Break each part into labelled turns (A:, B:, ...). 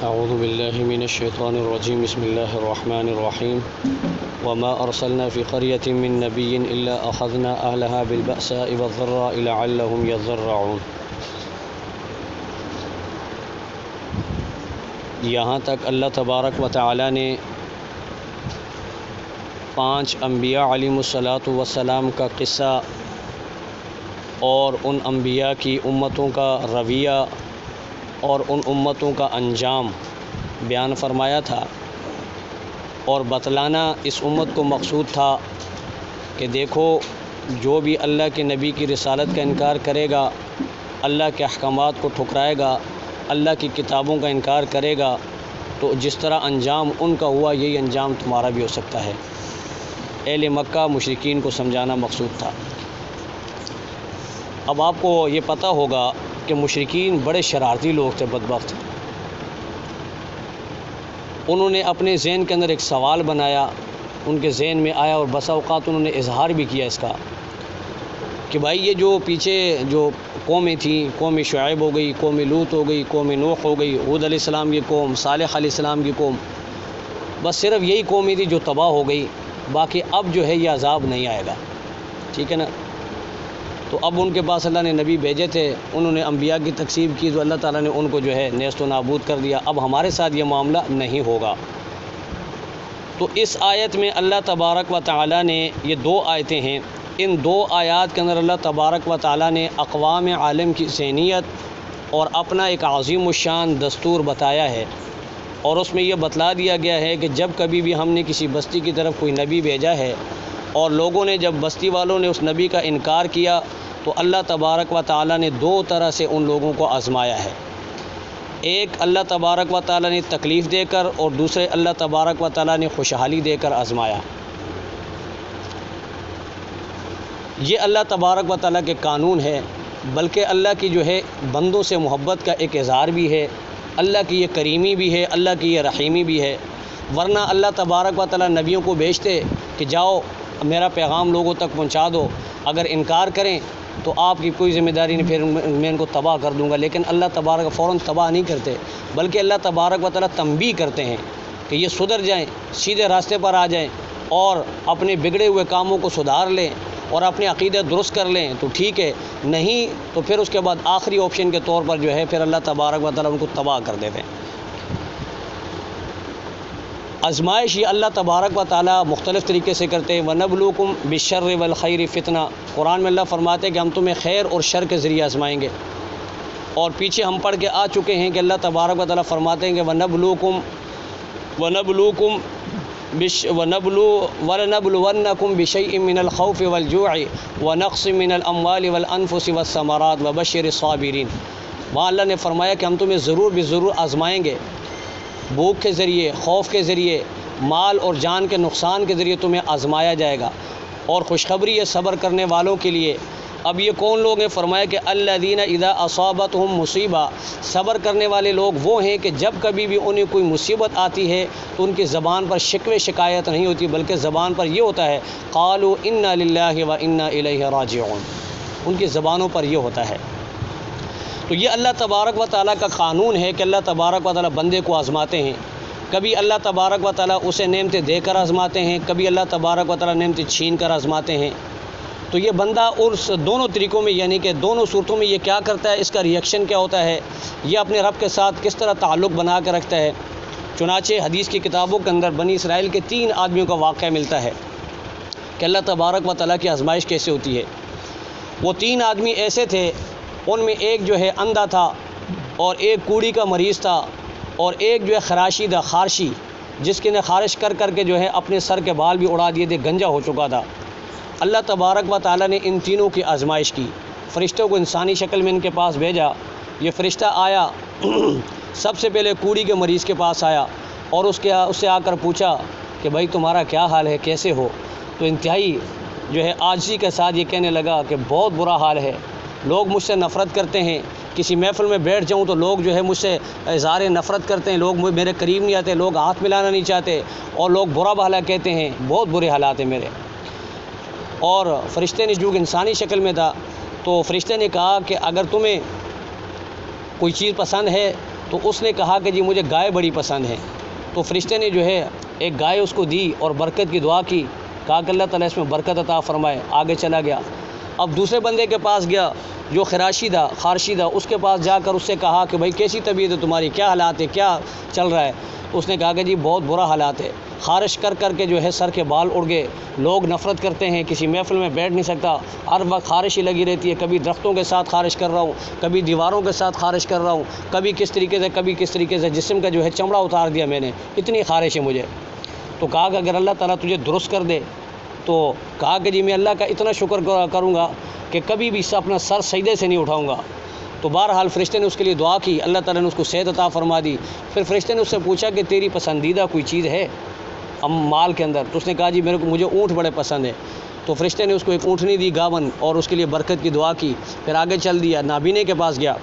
A: اعوذ باللہ من الشیطان الرجیم بسم اللہ الرحمن الرحیم وما ارسلنا فی قریۃ من نبی الا اخذنا اہلها بالبأساء والضراء لعلهم یضرعون۔ یہاں تک اللہ تبارک و تعالی نے 5 انبیاء علیہم الصلاۃ والسلام کا قصہ اور ان انبیاء کی امتوں کا رویہ اور ان امتوں کا انجام بیان فرمایا تھا، اور بتلانا اس امت کو مقصود تھا کہ دیکھو جو بھی اللہ کے نبی کی رسالت کا انکار کرے گا، اللہ کے احکامات کو ٹھکرائے گا، اللہ کی کتابوں کا انکار کرے گا، تو جس طرح انجام ان کا ہوا یہی انجام تمہارا بھی ہو سکتا ہے۔ اہل مکہ مشرکین کو سمجھانا مقصود تھا۔ اب آپ کو یہ پتہ ہوگا کہ مشرکین بڑے شرارتی لوگ تھے، بدبخت۔ انہوں نے اپنے ذہن کے اندر ایک سوال بنایا، ان کے ذہن میں آیا، اور بسا اوقات انہوں نے اظہار بھی کیا اس کا کہ بھائی یہ جو پیچھے جو قومیں تھیں، قوم شعیب ہو گئی، قوم لوط ہو گئی، قوم نوح ہو گئی، ہود علیہ السلام کی قوم، صالح علیہ السلام کی قوم، بس صرف یہی قومیں تھی جو تباہ ہو گئی، باقی اب جو ہے یہ عذاب نہیں آئے گا، ٹھیک ہے نا۔ تو اب ان کے پاس اللہ نے نبی بھیجے تھے، انہوں نے انبیاء کی تکذیب کی تو اللہ تعالیٰ نے ان کو جو ہے نیست و نابود کر دیا، اب ہمارے ساتھ یہ معاملہ نہیں ہوگا۔ تو اس آیت میں اللہ تبارک و تعالیٰ نے، یہ 2 آیتیں ہیں، ان 2 آیات کے اندر اللہ تبارک و تعالیٰ نے اقوام عالم کی ذہنیت اور اپنا ایک عظیم الشان دستور بتایا ہے، اور اس میں یہ بتلا دیا گیا ہے کہ جب کبھی بھی ہم نے کسی بستی کی طرف کوئی نبی بھیجا ہے اور لوگوں نے، جب بستی والوں نے اس نبی کا انکار کیا، تو اللہ تبارک و تعالیٰ نے 2 طرح سے ان لوگوں کو آزمایا ہے۔ ایک اللہ تبارک و تعالیٰ نے تکلیف دے کر، اور دوسرے اللہ تبارک و تعالیٰ نے خوشحالی دے کر آزمایا۔ یہ اللہ تبارک و تعالیٰ کے قانون ہے، بلکہ اللہ کی جو ہے بندوں سے محبت کا ایک اظہار بھی ہے، اللہ کی یہ کریمی بھی ہے، اللہ کی یہ رحیمی بھی ہے۔ ورنہ اللہ تبارک و تعالیٰ نبیوں کو بھیجتے کہ جاؤ میرا پیغام لوگوں تک پہنچا دو، اگر انکار کریں تو آپ کی کوئی ذمہ داری نہیں، پھر میں ان کو تباہ کر دوں گا۔ لیکن اللہ تبارک فوراً تباہ نہیں کرتے، بلکہ اللہ تبارک و تعالیٰ تنبیہ کرتے ہیں کہ یہ سدھر جائیں، سیدھے راستے پر آ جائیں، اور اپنے بگڑے ہوئے کاموں کو سدھار لیں اور اپنے عقیدے درست کر لیں تو ٹھیک ہے، نہیں تو پھر اس کے بعد آخری آپشن کے طور پر جو ہے پھر اللہ تبارک و تعالیٰ ان کو تباہ کر دیتے ہیں۔ آزمائش یہ اللہ تبارک و تعالیٰ مختلف طریقے سے کرتے ہیں۔ وَنَبْلُوكُمْ بِالشَّرِّ وَالْخَيْرِ فِتْنَةً، قرآن میں اللہ فرماتے ہیں کہ ہم تمہیں خیر اور شر کے ذریعے آزمائیں گے، اور پیچھے ہم پڑھ کے آ چکے ہیں کہ اللہ تبارک و تعالیٰ فرماتے ہیں کہ وَلَنَبْلُوَنَّكُمْ بِشَيْءٍ مِّنَ الْخَوْفِ وَالْجُوعِ وَنَقْصٍ مِّنَ الْأَمْوَالِ وَالْأَنفُسِ وَالثَّمَرَاتِ وَبَشِّرِ الصَّابِرِينَ۔ وہاں اللہ نے فرمایا کہ ہم تمہیں ضرور بضرور آزمائیں گے، بھوک کے ذریعے، خوف کے ذریعے، مال اور جان کے نقصان کے ذریعے تمہیں آزمایا جائے گا، اور خوشخبری ہے صبر کرنے والوں کے لیے۔ اب یہ کون لوگ ہیں؟ فرمایا کہ الذین اذا اصابتہم مصیبہ، صبر کرنے والے لوگ وہ ہیں کہ جب کبھی بھی انہیں کوئی مصیبت آتی ہے تو ان کی زبان پر شکوے شکایت نہیں ہوتی، بلکہ زبان پر یہ ہوتا ہے قالوا انا للہ وانا الیہ راجعون، ان کی زبانوں پر یہ ہوتا ہے۔ تو یہ اللہ تبارک و تعالیٰ کا قانون ہے کہ اللہ تبارک و تعالیٰ بندے کو آزماتے ہیں، کبھی اللہ تبارک و تعالیٰ اسے نعمتیں دے کر آزماتے ہیں، کبھی اللہ تبارک و تعالیٰ نعمتیں چھین کر آزماتے ہیں۔ تو یہ بندہ اس دونوں طریقوں میں، یعنی کہ دونوں صورتوں میں یہ کیا کرتا ہے، اس کا ریئیکشن کیا ہوتا ہے، یہ اپنے رب کے ساتھ کس طرح تعلق بنا کے رکھتا ہے۔ چنانچہ حدیث کی کتابوں کے اندر بنی اسرائیل کے 3 آدمیوں کا واقعہ ملتا ہے کہ اللہ تبارک و تعالیٰ کی آزمائش کیسے ہوتی ہے۔ وہ 3 آدمی ایسے تھے، ان میں ایک جو ہے اندھا تھا، اور ایک کوڑی کا مریض تھا، اور ایک جو ہے خراشی تھا، خارشی، جس کے نے خارش کر کر کے جو ہے اپنے سر کے بال بھی اڑا دیے تھے، گنجا ہو چکا تھا۔ اللہ تبارک و تعالیٰ نے ان تینوں کی آزمائش کی، فرشتوں کو انسانی شکل میں ان کے پاس بھیجا۔ یہ فرشتہ آیا، سب سے پہلے کوڑی کے مریض کے پاس آیا، اور اس سے آ کر پوچھا کہ بھائی تمہارا کیا حال ہے، کیسے ہو؟ تو انتہائی جو ہے عاجزی کے ساتھ یہ کہنے لگا کہ بہت برا حال ہے، لوگ مجھ سے نفرت کرتے ہیں، کسی محفل میں بیٹھ جاؤں تو لوگ جو ہے مجھ سے اظہار نفرت کرتے ہیں، لوگ میرے قریب نہیں آتے، لوگ ہاتھ ملانا نہیں چاہتے، اور لوگ برا بھلا کہتے ہیں، بہت برے حالات ہیں میرے۔ اور فرشتے نے جو انسانی شکل میں تھا، تو فرشتے نے کہا کہ اگر تمہیں کوئی چیز پسند ہے تو اس نے کہا کہ جی مجھے گائے بڑی پسند ہے۔ تو فرشتے نے جو ہے ایک گائے اس کو دی اور برکت کی دعا کی، کہا کہ اللہ تعالیٰ اس میں برکت عطا فرمائے، آگے چلا گیا۔ اب دوسرے بندے کے پاس گیا جو خراشی تھا، خارشی تھا، اس کے پاس جا کر اس سے کہا کہ بھائی کیسی طبیعت ہے تمہاری، کیا حالات ہے، کیا چل رہا ہے؟ اس نے کہا کہ جی بہت برا حالات ہے، خارش کر کر کے جو ہے سر کے بال اڑ گئے، لوگ نفرت کرتے ہیں، کسی محفل میں بیٹھ نہیں سکتا، ہر وقت خارش ہی لگی رہتی ہے، کبھی درختوں کے ساتھ خارش کر رہا ہوں، کبھی دیواروں کے ساتھ خارش کر رہا ہوں، کبھی کس طریقے سے جسم کا جو ہے چمڑا اتار دیا میں نے، اتنی خارش ہے مجھے۔ تو کہا کہ اگر اللہ تعالیٰ تجھے درست کر دے تو کہا کہ جی میں اللہ کا اتنا شکر کروں گا کہ کبھی بھی اپنا سر سجدے سے نہیں اٹھاؤں گا۔ تو بہرحال فرشتے نے اس کے لیے دعا کی، اللہ تعالیٰ نے اس کو صحت عطا فرما دی۔ پھر فرشتے نے اس سے پوچھا کہ تیری پسندیدہ کوئی چیز ہے مال کے اندر؟ تو اس نے کہا جی مجھے اونٹ بڑے پسند ہیں۔ تو فرشتے نے اس کو ایک اونٹنی دی گاون اور اس کے لیے برکت کی دعا کی۔ پھر آگے چل دیا، نابینے کے پاس گیا،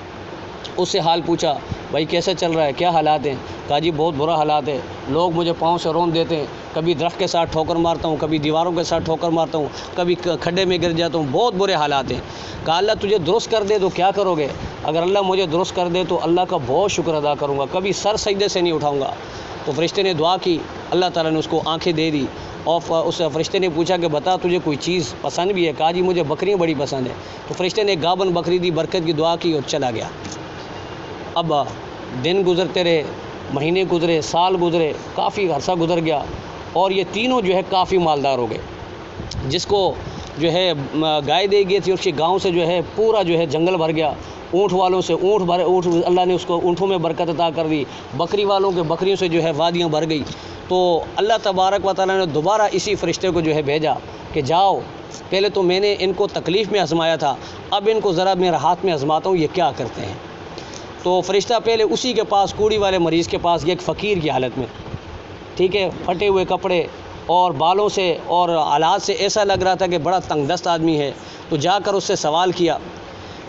A: اس سے حال پوچھا، بھائی کیسا چل رہا ہے، کیا حالات ہیں؟ کہا جی بہت برا حالات ہے، لوگ مجھے پاؤں سے رون دیتے ہیں، کبھی درخت کے ساتھ ٹھوکر مارتا ہوں، کبھی دیواروں کے ساتھ ٹھوکر مارتا ہوں، کبھی کھڈے میں گر جاتا ہوں، بہت برے حالات ہیں۔ کہا اللہ تجھے درست کر دے تو کیا کرو گے؟ اگر اللہ مجھے درست کر دے تو اللہ کا بہت شکر ادا کروں گا، کبھی سر سجدے سے نہیں اٹھاؤں گا۔ تو فرشتے نے دعا کی، اللہ تعالیٰ نے اس کو آنکھیں دے دی۔ اور اس فرشتے نے پوچھا کہ بتا تجھے کوئی چیز پسند بھی ہے؟ کہا جی مجھے بکریاں بڑی پسند ہیں۔ تو فرشتے نے ایک گابن بکری دی، برکت کی دعا کی اور چلا گیا۔ اب دن گزرتے رہے، مہینے گزرے، سال گزرے، کافی عرصہ گزر گیا اور یہ تینوں جو ہے کافی مالدار ہو گئے۔ جس کو جو ہے گائے دے گئی تھی اس کے گاؤں سے جو ہے پورا جو ہے جنگل بھر گیا، اونٹ والوں سے اونٹ اللہ نے اس کو اونٹوں میں برکت عطا کر دی، بکری والوں کے بکریوں سے جو ہے وادیاں بھر گئی۔ تو اللہ تبارک و تعالیٰ نے دوبارہ اسی فرشتے کو جو ہے بھیجا کہ جاؤ، پہلے تو میں نے ان کو تکلیف میں آزمایا تھا، اب ان کو ذرا میرے ہاتھ میں آزماتا ہوں یہ کیا کرتے ہیں۔ تو فرشتہ پہلے اسی کے پاس، کوڑی والے مریض کے پاس گیا، ایک فقیر کی حالت میں، ٹھیک ہے، پھٹے ہوئے کپڑے اور بالوں سے اور آلات سے ایسا لگ رہا تھا کہ بڑا تنگ دست آدمی ہے۔ تو جا کر اس سے سوال کیا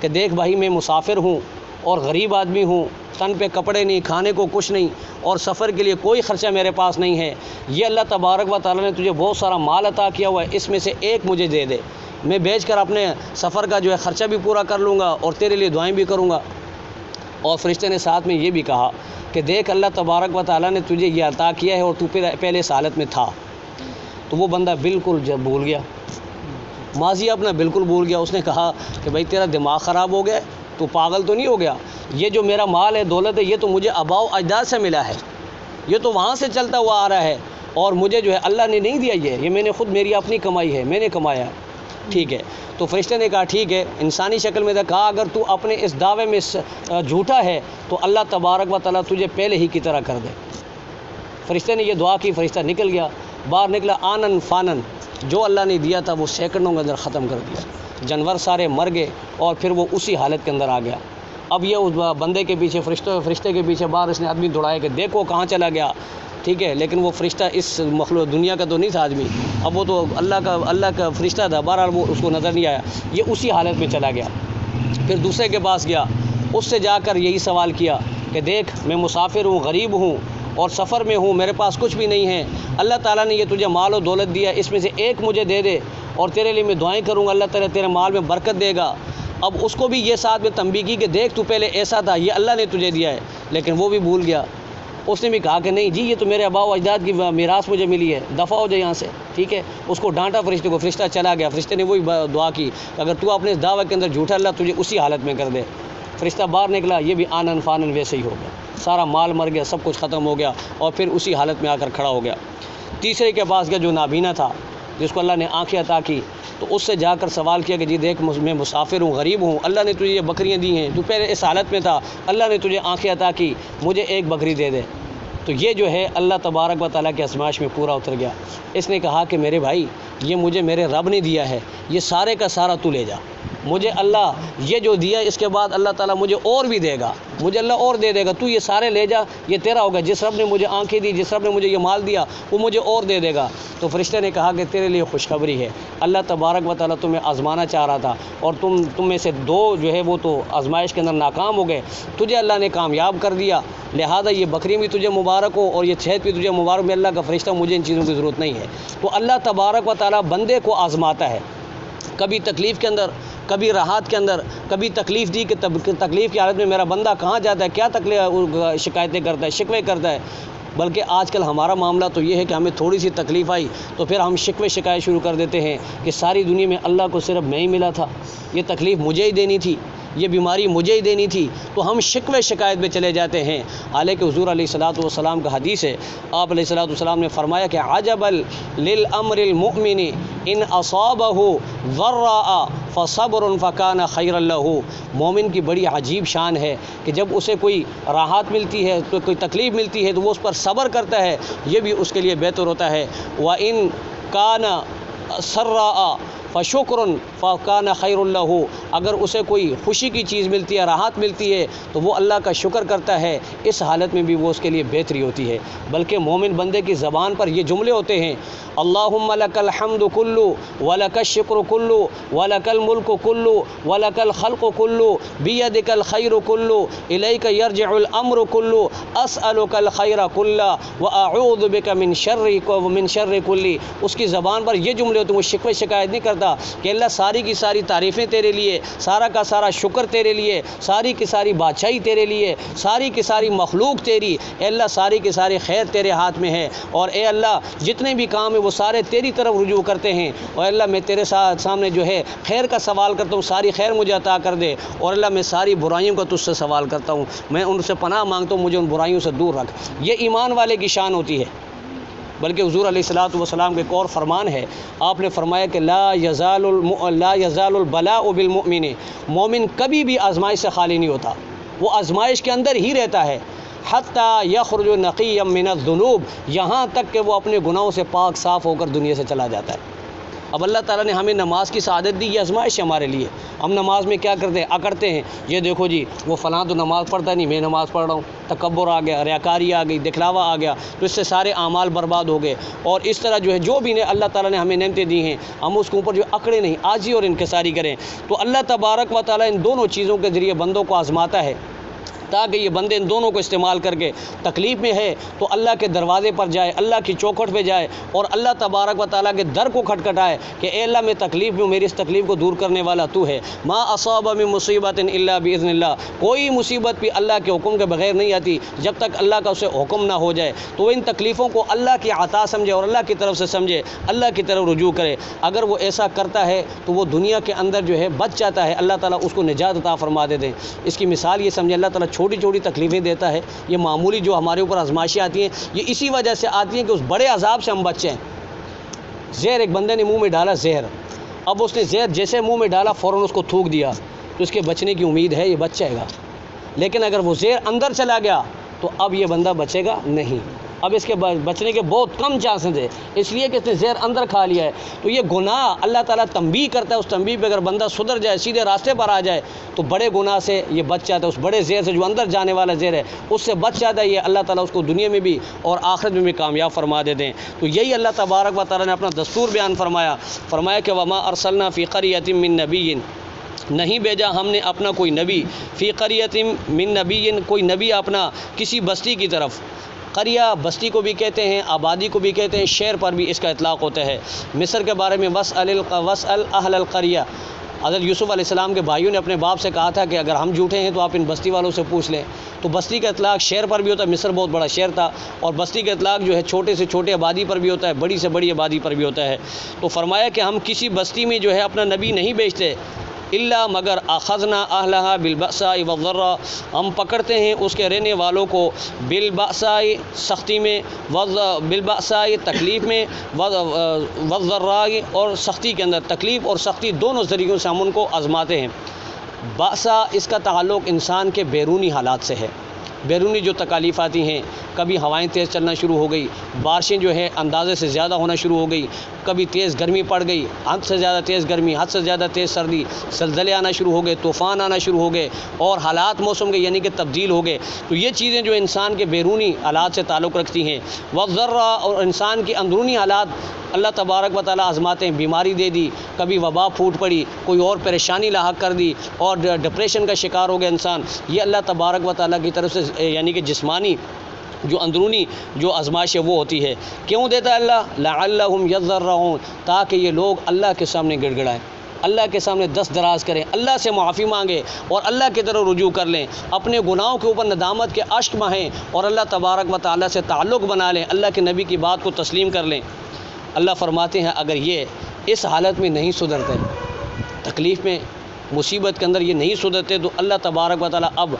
A: کہ دیکھ بھائی میں مسافر ہوں اور غریب آدمی ہوں، تن پہ کپڑے نہیں، کھانے کو کچھ نہیں، اور سفر کے لیے کوئی خرچہ میرے پاس نہیں ہے، یہ اللہ تبارک و تعالیٰ نے تجھے بہت سارا مال عطا کیا ہوا ہے، اس میں سے ایک مجھے دے دے، میں بیچ کر اپنے سفر کا جو ہے خرچہ بھی پورا کر لوں گا اور تیرے لیے دعائیں بھی کروں گا۔ اور فرشتے نے ساتھ میں یہ بھی کہا کہ دیکھ اللہ تبارک و تعالیٰ نے تجھے یہ عطا کیا ہے اور تو پہلے اس حالت میں تھا۔ تو وہ بندہ بالکل جب بھول گیا، ماضی اپنا بالکل بھول گیا۔ اس نے کہا کہ بھائی تیرا دماغ خراب ہو گیا، تو پاگل تو نہیں ہو گیا؟ یہ جو میرا مال ہے، دولت ہے، یہ تو مجھے آباء و اجداد سے ملا ہے، یہ تو وہاں سے چلتا ہوا آ رہا ہے، اور مجھے جو ہے اللہ نے نہیں دیا، یہ میں نے خود، میری اپنی کمائی ہے، میں نے کمایا ہے، ٹھیک ہے۔ تو فرشتے نے کہا ٹھیک ہے، انسانی شکل میں کہا اگر تو اپنے اس دعوے میں جھوٹا ہے تو اللہ تبارک و تعالیٰ تجھے پہلے ہی کی طرح کر دے۔ فرشتے نے یہ دعا کی، فرشتہ نکل گیا، باہر نکلا، آنن فانن، جو اللہ نے دیا تھا وہ سیکنڈوں کے اندر ختم کر دیا، جانور سارے مر گئے اور پھر وہ اسی حالت کے اندر آ گیا۔ اب یہ اس بندے کے پیچھے، فرشتے کے پیچھے باہر اس نے آدمی دوڑایا کہ دیکھو کہاں چلا گیا، ٹھیک ہے، لیکن وہ فرشتہ اس مخلوق دنیا کا تو نہیں تھا آدمی، اب وہ تو اللہ کا فرشتہ تھا، بہرحال وہ اس کو نظر نہیں آیا، یہ اسی حالت میں چلا گیا۔ پھر دوسرے کے پاس گیا، اس سے جا کر یہی سوال کیا کہ دیکھ میں مسافر ہوں، غریب ہوں اور سفر میں ہوں، میرے پاس کچھ بھی نہیں ہے، اللہ تعالیٰ نے یہ تجھے مال و دولت دیا، اس میں سے ایک مجھے دے دے اور تیرے لیے میں دعائیں کروں گا، اللہ تعالیٰ تیرے مال میں برکت دے گا۔ اب اس کو بھی یہ ساتھ میں تنبیہ کی کہ دیکھ تو پہلے ایسا تھا، یہ اللہ نے تجھے دیا ہے، لیکن وہ بھی بھول گیا۔ اس نے بھی کہا کہ نہیں جی یہ تو میرے آباء و اجداد کی میراث مجھے ملی ہے، دفع ہو جائے یہاں سے، ٹھیک ہے۔ اس کو ڈانٹا فرشتے کو، فرشتہ چلا گیا۔ فرشتے نے وہی دعا کی اگر تو اپنے اس دعوے کے اندر جھوٹا، اللہ تجھے اسی حالت میں کر دے۔ فرشتہ باہر نکلا، یہ بھی آنن فانن ویسے ہی ہو گیا، سارا مال مر گیا، سب کچھ ختم ہو گیا اور پھر اسی حالت میں آ کر کھڑا ہو گیا۔ تیسرے کے پاس گیا جو نابینا تھا، جس کو اللہ نے آنکھیں عطا کی، تو اس سے جا کر سوال کیا کہ جی دیکھ میں مسافر ہوں، غریب ہوں، اللہ نے تجھے یہ بکریاں دی ہیں، تو پہلے اس حالت میں تھا، اللہ نے تجھے آنکھیں عطا کی، مجھے ایک بکری دے دے۔ تو یہ جو ہے اللہ تبارک و تعالیٰ کے آزمائش میں پورا اتر گیا۔ اس نے کہا کہ میرے بھائی یہ مجھے میرے رب نے دیا ہے، یہ سارے کا سارا تو لے جا، مجھے اللہ یہ جو دیا اس کے بعد اللہ تعالیٰ مجھے اور بھی دے گا، مجھے اللہ اور دے دے گا، تو یہ سارے لے جا، یہ تیرا ہوگا، جس رب نے مجھے آنکھیں دی، جس رب نے مجھے یہ مال دیا وہ مجھے اور دے دے گا۔ تو فرشتے نے کہا کہ تیرے لیے خوشخبری ہے، اللہ تبارک و تعالیٰ تمہیں آزمانا چاہ رہا تھا اور تم میں سے دو جو ہے وہ تو آزمائش کے اندر ناکام ہو گئے، تجھے اللہ نے کامیاب کر دیا، لہذا یہ بکری بھی تجھے مبارک ہو اور یہ صحت بھی تجھے مبارک، میں اللہ کا فرشتہ، مجھے ان چیزوں کی ضرورت نہیں ہے۔ تو اللہ تبارک و تعالیٰ بندے کو آزماتا ہے، کبھی تکلیف کے اندر، کبھی راحت کے اندر، کبھی تکلیف دی کہ تکلیف کی حالت میں میرا بندہ کہاں جاتا ہے، کیا تکلیف شکایتیں کرتا ہے، شکوے کرتا ہے۔ بلکہ آج کل ہمارا معاملہ تو یہ ہے کہ ہمیں تھوڑی سی تکلیف آئی تو پھر ہم شکوے شکایت شروع کر دیتے ہیں کہ ساری دنیا میں اللہ کو صرف میں ہی ملا تھا، یہ تکلیف مجھے ہی دینی تھی، یہ بیماری مجھے ہی دینی تھی، تو ہم شکوے شکایت میں چلے جاتے ہیں۔ حالانکہ حضور علیہ الصلوۃ والسلام کا حدیث ہے، آپ علیہ الصلوۃ والسلام نے فرمایا کہ عجبا للامر المؤمن ان اصابہ ضراء فصبر فکان خیرا لہ۔ مومن کی بڑی عجیب شان ہے کہ جب اسے کوئی راحت ملتی ہے، تو کوئی تکلیف ملتی ہے تو وہ اس پر صبر کرتا ہے، یہ بھی اس کے لیے بہتر ہوتا ہے۔ وَإِن كَانَ سَرَّاء فَشُكْرٌ فَكَانَ خَيْرٌ لَهُ۔ اگر اسے کوئی خوشی کی چیز ملتی ہے، راحت ملتی ہے، تو وہ اللہ کا شکر کرتا ہے، اس حالت میں بھی وہ اس کے لیے بہتری ہوتی ہے۔ بلکہ مومن بندے کی زبان پر یہ جملے ہوتے ہیں، اللہم لک الحمد کلو ولک الشکر کلو ولک الملک کلو ولک الخلق کلو بیدک الخیر کلو الیک یرجع الامر کلو اسألک الخیر کلہ واعوذ بک من شر کلی۔ اس کی زبان پر یہ جملے ہوتے ہیں، وہ شکوے شکایت نہیں کرتا کہ اللہ ساری کی ساری تعریفیں تیرے لیے، سارا کا سارا شکر تیرے لیے، ساری کی ساری بادشاہی تیرے لیے، ساری کی ساری مخلوق تیری، اے اللہ ساری کی ساری خیر تیرے ہاتھ میں ہے، اور اے اللہ جتنے بھی کام ہیں وہ سارے تیری طرف رجوع کرتے ہیں، اور اللہ میں تیرے سامنے جو ہے خیر کا سوال کرتا ہوں، ساری خیر مجھے عطا کر دے، اور اللہ میں ساری برائیوں کا تجھ سے سوال کرتا ہوں، میں ان سے پناہ مانگتا ہوں، مجھے ان برائیوں سے دور رکھ۔ یہ ایمان والے کی شان ہوتی ہے۔ بلکہ حضور علیہ الصلوۃ والسلام کے ایک اور فرمان ہے، آپ نے فرمایا کہ لا یزال البلاء بالمؤمن، مومن کبھی بھی آزمائش سے خالی نہیں ہوتا، وہ آزمائش کے اندر ہی رہتا ہے، حتیٰ یخرج نقیا من الذنوب، یہاں تک کہ وہ اپنے گناہوں سے پاک صاف ہو کر دنیا سے چلا جاتا ہے۔ اب اللہ تعالیٰ نے ہمیں نماز کی سعادت دی، یہ آزمائش ہے ہمارے لیے۔ ہم نماز میں کیا کرتے ہیں، اکڑتے ہیں، یہ دیکھو جی وہ فلاں تو نماز پڑھتا نہیں، میں نماز پڑھ رہا ہوں، تکبر آ گیا، ریاکاری آ گئی، دکھلاوا آ گیا، تو اس سے سارے اعمال برباد ہو گئے۔ اور اس طرح جو ہے جو بھی اللہ تعالیٰ نے ہمیں نعمتیں دی ہیں، ہم اس کے اوپر جو اکڑے نہیں، عاجزی اور انکساری کریں۔ تو اللہ تبارک و تعالیٰ ان دونوں چیزوں کے ذریعے بندوں کو آزماتا ہے، تاکہ یہ بندے ان دونوں کو استعمال کر کے تکلیف میں ہے تو اللہ کے دروازے پر جائے، اللہ کی چوکھٹ پہ جائے، اور اللہ تبارک و تعالیٰ کے در کو کھٹکھٹائے کہ اے اللہ میں تکلیف میں، میری اس تکلیف کو دور کرنے والا تو ہے۔ ما اصاب من مصیبت الا باذن اللہ، کوئی مصیبت بھی اللہ کے حکم کے بغیر نہیں آتی جب تک اللہ کا اسے حکم نہ ہو جائے۔ تو ان تکلیفوں کو اللہ کی عطا سمجھے اور اللہ کی طرف سے سمجھے، اللہ کی طرف رجوع کرے۔ اگر وہ ایسا کرتا ہے تو وہ دنیا کے اندر جو ہے بچ جاتا ہے، اللہ تعالیٰ اس کو نجات عطا فرما دیتے ہیں۔ اس کی مثال یہ سمجھے، اللہ تعالیٰ چھوٹی چھوٹی تکلیفیں دیتا ہے، یہ معمولی جو ہمارے اوپر آزمائشیں آتی ہیں، یہ اسی وجہ سے آتی ہیں کہ اس بڑے عذاب سے ہم بچیں۔ زہر ایک بندے نے منہ میں ڈالا، زہر، اب اس نے زہر جیسے منہ میں ڈالا فوراً اس کو تھوک دیا، تو اس کے بچنے کی امید ہے، یہ بچ جائے گا۔ لیکن اگر وہ زہر اندر چلا گیا تو اب یہ بندہ بچے گا نہیں، اب اس کے بچنے کے بہت کم چانسز ہے، اس لیے کہ اس نے زہر اندر کھا لیا ہے۔ تو یہ گناہ اللہ تعالیٰ تنبیہ کرتا ہے، اس تنبیہ پہ اگر بندہ سدھر جائے، سیدھے راستے پر آ جائے تو بڑے گناہ سے یہ بچ جاتا ہے، اس بڑے زہر سے جو اندر جانے والا زہر ہے اس سے بچ جاتا ہے۔ یہ اللہ تعالیٰ اس کو دنیا میں بھی اور آخرت میں بھی کامیاب فرما دیتے ہیں۔ تو یہی اللہ تبارک و تعالیٰ نے اپنا دستور بیان فرمایا کہ وما ارسلنا فی قریۃ من نبی، نہیں بھیجا ہم نے اپنا کوئی نبی، فی قریۃ من نبی، کوئی نبی اپنا کسی بستی کی طرف۔ قریہ بستی کو بھی کہتے ہیں، آبادی کو بھی کہتے ہیں، شہر پر بھی اس کا اطلاق ہوتا ہے۔ مصر کے بارے میں وَاسْأَلْ اہل القریہ، حضرت یوسف علیہ السلام کے بھائیوں نے اپنے باپ سے کہا تھا کہ اگر ہم جھوٹے ہیں تو آپ ان بستی والوں سے پوچھ لیں۔ تو بستی کا اطلاق شہر پر بھی ہوتا ہے، مصر بہت بڑا شہر تھا، اور بستی کا اطلاق جو ہے چھوٹے سے چھوٹے آبادی پر بھی ہوتا ہے، بڑی سے بڑی آبادی پر بھی ہوتا ہے۔ تو فرمایا کہ ہم کسی بستی میں جو ہے اپنا نبی نہیں بھیجتے، اللہ مگر اخذنا اہلہا بالبأساء والضراء، ہم پکڑتے ہیں اس کے رہنے والوں کو بالبأساء سختی میں، بالبأساء تکلیف میں، والضراء اور سختی کے اندر، تکلیف اور سختی دونوں ذریعوں سے ہم ان کو آزماتے ہیں۔ بأساء اس کا تعلق انسان کے بیرونی حالات سے ہے، بیرونی جو تکالیف آتی ہیں، کبھی ہوائیں تیز چلنا شروع ہو گئی، بارشیں جو ہے اندازے سے زیادہ ہونا شروع ہو گئی، کبھی تیز گرمی پڑ گئی، حد سے زیادہ تیز گرمی، حد سے زیادہ تیز سردی، زلزلے آنا شروع ہو گئے، طوفان آنا شروع ہو گئے، اور حالات موسم کے یعنی کہ تبدیل ہو گئے۔ تو یہ چیزیں جو انسان کے بیرونی حالات سے تعلق رکھتی ہیں۔ والضراء اور انسان کی اندرونی حالات اللہ تبارک و تعالیٰ آزماتے ہیں، بیماری دے دی، کبھی وبا پھوٹ پڑی، کوئی اور پریشانی لاحق کر دی، اور ڈپریشن کا شکار ہو گیا انسان، یہ اللہ تبارک و تعالیٰ کی طرف سے یعنی کہ جسمانی جو اندرونی جو آزمائش ہے وہ ہوتی ہے۔ کیوں دیتا ہے اللہ؟ لعلہم یضرعون، تاکہ یہ لوگ اللہ کے سامنے گڑ گڑائیں۔ اللہ کے سامنے دست دراز کریں، اللہ سے معافی مانگیں اور اللہ کی طرف رجوع کر لیں، اپنے گناہوں کے اوپر ندامت کے اشک بہائیں اور اللہ تبارک و تعالیٰ سے تعلق بنا لیں، اللہ کے نبی کی بات کو تسلیم کر لیں۔ اللہ فرماتے ہیں اگر یہ اس حالت میں نہیں سدھرتے، تکلیف میں، مصیبت کے اندر یہ نہیں سدھرتے، تو اللہ تبارک و تعالیٰ اب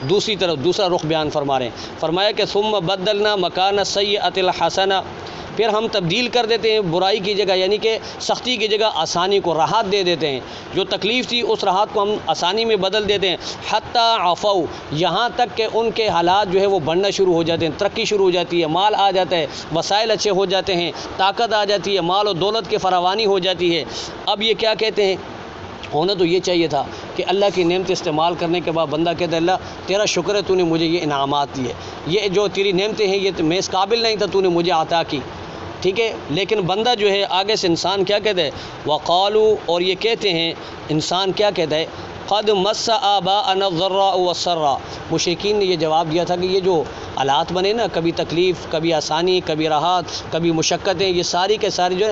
A: دوسری طرف دوسرا رخ بیان فرما رہے ہیں۔ فرمایا کہ ثم بدلنا مکان السیئۃ الحسنہ، پھر ہم تبدیل کر دیتے ہیں برائی کی جگہ، یعنی کہ سختی کی جگہ آسانی کو، راحت دے دیتے ہیں، جو تکلیف تھی اس راحت کو ہم آسانی میں بدل دیتے ہیں۔ حتی عفو، یہاں تک کہ ان کے حالات جو ہے وہ بڑھنا شروع ہو جاتے ہیں، ترقی شروع ہو جاتی ہے، مال آ جاتا ہے، وسائل اچھے ہو جاتے ہیں، طاقت آ جاتی ہے، مال و دولت کی فراوانی ہو جاتی ہے۔ اب یہ کیا کہتے ہیں، ہونا تو یہ چاہیے تھا کہ اللہ کی نعمت استعمال کرنے کے بعد بندہ کہتا ہے اللہ تیرا شکر ہے تو نے مجھے یہ انعامات دیے، یہ جو تیری نعمتیں ہیں یہ میں اس قابل نہیں تھا، تو نے مجھے عطا کی، ٹھیک ہے۔ لیکن بندہ جو ہے آگے سے انسان کیا کہتا ہے، وقالو، اور یہ کہتے ہیں انسان کیا کہتا ہے، قد مس آباءنا الضراء والسراء، مشرکین نے یہ جواب دیا تھا کہ یہ جو حالات بنے نا، کبھی تکلیف، کبھی آسانی، کبھی راحت، کبھی مشقتیں، یہ ساری کے ساری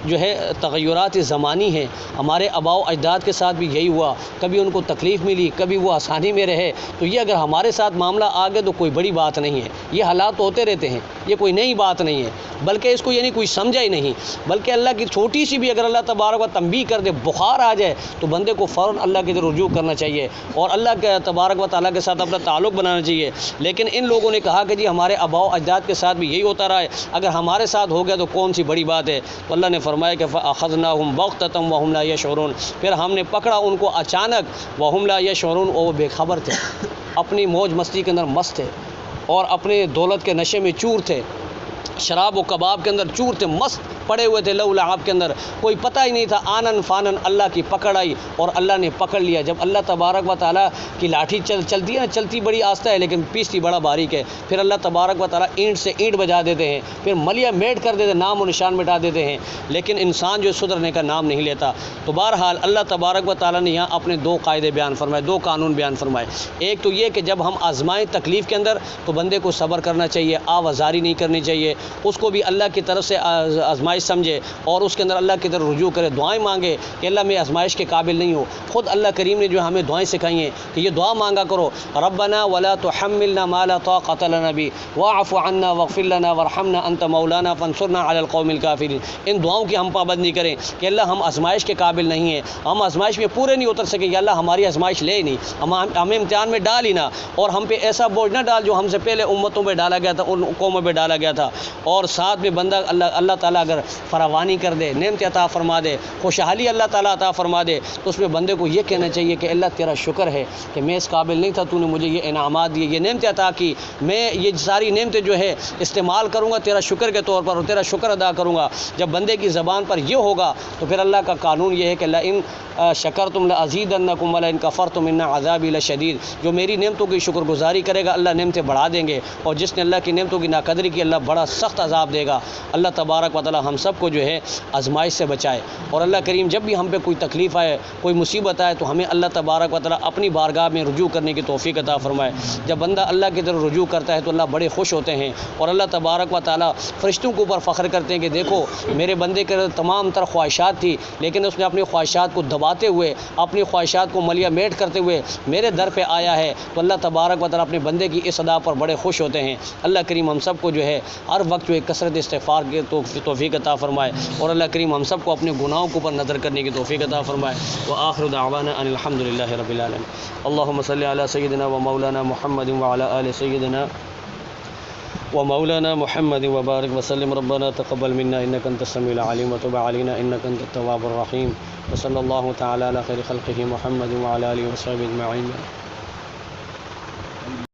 A: جو ہے تغیرات زمانی ہیں، ہمارے آباء و اجداد کے ساتھ بھی یہی ہوا، کبھی ان کو تکلیف ملی، کبھی وہ آسانی میں رہے، تو یہ اگر ہمارے ساتھ معاملہ آ گیا تو کوئی بڑی بات نہیں ہے، یہ حالات تو ہوتے رہتے ہیں، یہ کوئی نئی بات نہیں ہے، بلکہ اس کو یعنی کوئی سمجھا ہی نہیں، بلکہ اللہ کی چھوٹی سی بھی اگر اللہ تبارک و تنبیہ کر دے، بخار آ جائے تو بندے کو فوراً اللہ کی طرف رجوع کرنا چاہیے اور اللہ کے تبارک و تعالیٰ کے ساتھ اپنا تعلق بنانا چاہیے۔ لیکن ان لوگوں نے کہا کہ جی ہمارے آباء و اجداد کے ساتھ بھی یہی ہوتا رہا ہے، اگر ہمارے ساتھ ہو گیا تو کون سی بڑی بات ہے، تو اللہ نے فرمایا کہ فَأَخَذْنَاهُمْ بَغْتَةً وَهُمْ لَا يَشْعُرُونَ، پھر ہم نے پکڑا ان کو اچانک، وَهُمْ لَا يَشْعُرُونَ، اور وہ بے خبر تھے، اپنی موج مستی کے اندر مست تھے اور اپنے دولت کے نشے میں چور تھے، شراب و کباب کے اندر چور تھے، مست پڑے ہوئے تھے، لو لعاب کے اندر، کوئی پتہ ہی نہیں تھا، آنن فانن اللہ کی پکڑ آئی اور اللہ نے پکڑ لیا۔ جب اللہ تبارک و تعالیٰ کی لاٹھی چلتی ہے نا، چلتی بڑی آہستہ ہے لیکن پیستی بڑا باریک ہے، پھر اللہ تبارک و تعالیٰ اینٹ سے اینٹ بجا دیتے ہیں، پھر ملیا میٹ کر دیتے، نام و نشان مٹا دیتے ہیں، لیکن انسان جو سدھرنے کا نام نہیں لیتا۔ تو بہرحال اللہ تبارک و تعالیٰ نے یہاں اپنے دو قاعدے بیان فرمائے، دو قانون بیان فرمائے۔ ایک تو یہ کہ جب ہم آزمائیں تکلیف کے اندر تو بندے کو صبر کرنا چاہیے، آوازاری نہیں کرنی چاہیے، اس کو بھی اللہ کی طرف سے آزمائش سمجھے اور اس کے اندر اللہ کی طرف رجوع کرے، دعائیں مانگے کہ اللہ میں آزمائش کے قابل نہیں ہوں۔ خود اللہ کریم نے جو ہمیں دعائیں سکھائی ہیں کہ یہ دعا مانگا کرو، ربنا ولا تحملنا ما لا طاقة لنا به واعف عنا واغفر لنا وارحمنا انت مولانا فانصرنا على القوم الكافرين۔ ان دعاؤں کی ہم پابندی کریں کہ اللہ ہم آزمائش کے قابل نہیں ہیں، ہم آزمائش میں پورے نہیں اتر سکے، یا اللہ ہماری آزمائش لے ہی نہیں، ہمیں امتحان میں ڈال ہی نہ، اور ہم پہ ایسا بوجھ نہ ڈال جو ہم سے پہلے امتوں میں ڈالا گیا تھا، ان قوموں میں ڈالا گیا تھا۔ اور ساتھ میں بندہ اللہ تعالیٰ اگر فراوانی کر دے، نعمت عطا فرما دے، خوشحالی اللہ تعالیٰ عطا فرما دے، تو اس میں بندے کو یہ کہنا چاہیے کہ اللہ تیرا شکر ہے کہ میں اس قابل نہیں تھا، تو نے مجھے یہ انعامات دیے، یہ نعمت عطا کی، میں یہ ساری نعمتیں جو ہے استعمال کروں گا تیرا شکر کے طور پر اور تیرا شکر ادا کروں گا۔ جب بندے کی زبان پر یہ ہوگا تو پھر اللہ کا قانون یہ ہے کہ لئن شکرتم لازیدنکم ولئن کفرتم ان عذابی لشدید، جو میری نعمتوں کی شکر گزاری کرے گا اللہ نعمتیں بڑھا دیں گے، اور جس نے اللہ کی نعمتوں کی ناقدری کی اللہ بڑا سخت عذاب دے گا۔ اللہ تبارک و تعالی ہم سب کو جو ہے آزمائش سے بچائے، اور اللہ کریم جب بھی ہم پہ کوئی تکلیف آئے، کوئی مصیبت آئے تو ہمیں اللہ تبارک و تعالی اپنی بارگاہ میں رجوع کرنے کی توفیق عطا فرمائے۔ جب بندہ اللہ کی طرف رجوع کرتا ہے تو اللہ بڑے خوش ہوتے ہیں، اور اللہ تبارک و تعالی فرشتوں کے اوپر فخر کرتے ہیں کہ دیکھو میرے بندے کے تمام تر خواہشات تھی، لیکن اس نے اپنی خواہشات کو دباتے ہوئے، اپنی خواہشات کو ملیا میٹ کرتے ہوئے میرے در پہ آیا ہے، تو اللہ تبارک و تعالی اپنے بندے کی اس ادا پر بڑے خوش ہوتے ہیں۔ اللہ کریم ہم سب کو جو ہے ہر وقت جو ہے کثرت استغفار کی توفیق عطا فرمائے، اور اللہ کریم ہم سب کو اپنے گناہوں کے اوپر نظر کرنے کی توفیق عطا فرمائے۔ وآخر دعوانا ان الحمد للہ رب العالمین۔ اللہم صلی علی سیدنا و مولانا محمد وعلی آل سیدنا ومولانا محمد وبارک وسلم۔ ربنا تقبل منا انک انت السمیع العلیم وتب علینا انک انت التواب الرحیم، وصلی اللہ تعالی علی خیر خلقہ محمد وعلی آلہ وصحبہ اجمعین۔